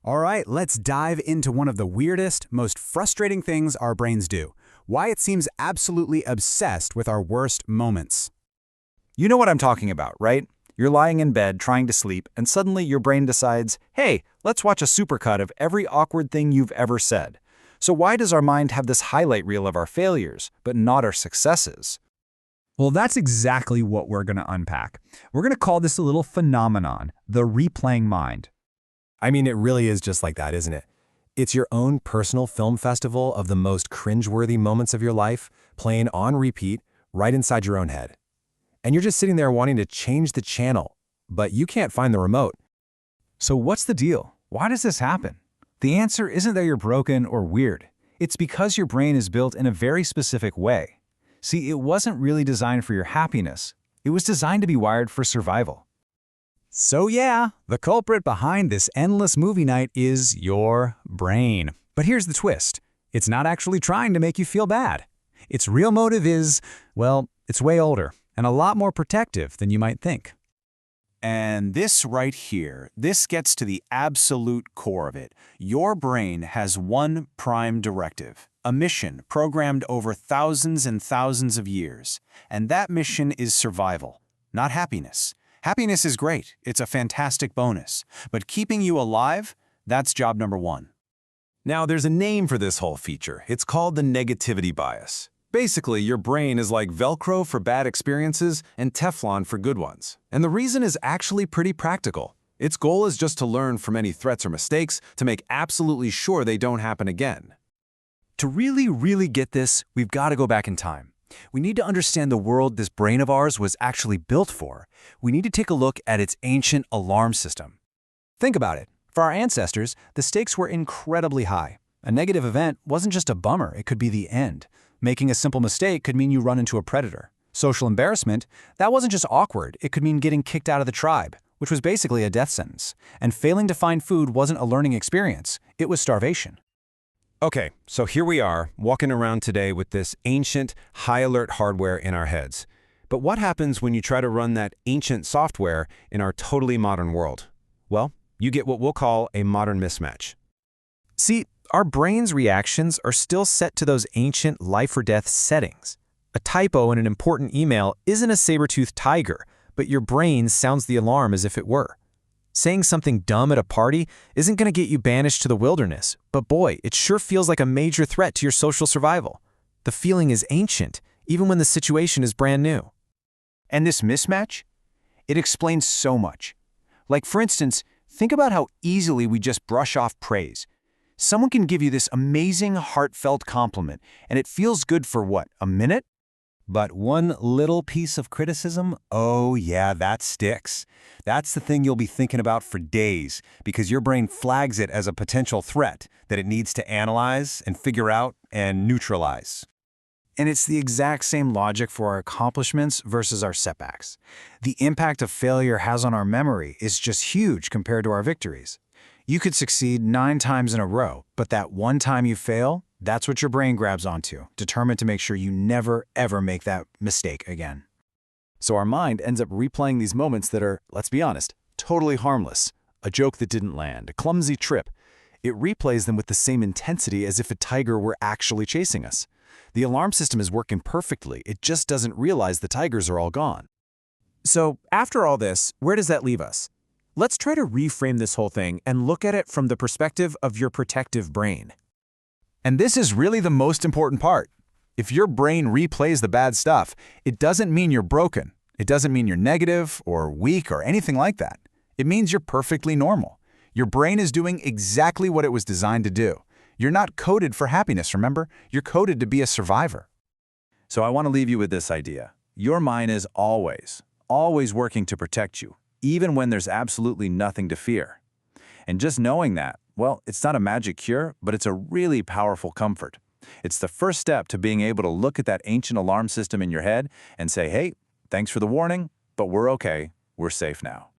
All right, let's dive into one of the weirdest, most frustrating things our brains do. Why it seems absolutely obsessed with our worst moments. You know what I'm talking about, right? You're lying in bed trying to sleep, and suddenly your brain decides, hey, let's watch a supercut of every awkward thing you've ever said. So why does our mind have this highlight reel of our failures, but not our successes? Well, that's exactly what we're going to unpack. We're going to call this a little phenomenon, the replaying mind. I mean, it really is just like that, isn't it? It's your own personal film festival of the most cringeworthy moments of your life, playing on repeat, right inside your own head. And you're just sitting there wanting to change the channel, but you can't find the remote. So what's the deal? Why does this happen? The answer isn't that you're broken or weird. It's because your brain is built in a very specific way. See, it wasn't really designed for your happiness. It was designed to be wired for survival. So yeah, the culprit behind this endless movie night is your brain. But here's the twist. It's not actually trying to make you feel bad. Its real motive is, well, it's way older and a lot more protective than you might think. And this right here, this gets to the absolute core of it. Your brain has one prime directive, a mission programmed over thousands and thousands of years. And that mission is survival, not happiness. Happiness is great. It's a fantastic bonus. But keeping you alive, that's job number one. Now, there's a name for this whole feature. It's called the negativity bias. Basically, your brain is like Velcro for bad experiences and Teflon for good ones. And the reason is actually pretty practical. Its goal is just to learn from any threats or mistakes to make absolutely sure they don't happen again. To really get this, we've got to go back in time. We need to understand the world this brain of ours was actually built for. We need to take a look at its ancient alarm system. Think about it. For our ancestors, the stakes were incredibly high. A negative event wasn't just a bummer, it could be the end. Making a simple mistake could mean you run into a predator. Social embarrassment, that wasn't just awkward, it could mean getting kicked out of the tribe, which was basically a death sentence. And failing to find food wasn't a learning experience, it was starvation. Okay, so here we are, walking around today with this ancient, high-alert hardware in our heads. But what happens when you try to run that ancient software in our totally modern world? Well, you get what we'll call a modern mismatch. See, our brain's reactions are still set to those ancient life-or-death settings. A typo in an important email isn't a saber-toothed tiger, but your brain sounds the alarm as if it were. Saying something dumb at a party isn't going to get you banished to the wilderness, but boy, it sure feels like a major threat to your social survival. The feeling is ancient, even when the situation is brand new. And this mismatch? It explains so much. Like, for instance, think about how easily we just brush off praise. Someone can give you this amazing, heartfelt compliment, and it feels good for what, a minute? But one little piece of criticism, oh yeah, that sticks. That's the thing you'll be thinking about for days because your brain flags it as a potential threat that it needs to analyze and figure out and neutralize. And it's the exact same logic for our accomplishments versus our setbacks. The impact of failure has on our memory is just huge compared to our victories. You could succeed 9 times in a row, but that one time you fail, that's what your brain grabs onto, determined to make sure you never, ever make that mistake again. So our mind ends up replaying these moments that are, let's be honest, totally harmless. A joke that didn't land, a clumsy trip. It replays them with the same intensity as if a tiger were actually chasing us. The alarm system is working perfectly, it just doesn't realize the tigers are all gone. So, after all this, where does that leave us? Let's try to reframe this whole thing and look at it from the perspective of your protective brain. And this is really the most important part. If your brain replays the bad stuff, it doesn't mean you're broken. It doesn't mean you're negative or weak or anything like that. It means you're perfectly normal. Your brain is doing exactly what it was designed to do. You're not coded for happiness, remember? You're coded to be a survivor. So I want to leave you with this idea. Your mind is always working to protect you, even when there's absolutely nothing to fear. And just knowing that, well, it's not a magic cure, but it's a really powerful comfort. It's the first step to being able to look at that ancient alarm system in your head and say, hey, thanks for the warning, but we're okay, we're safe now.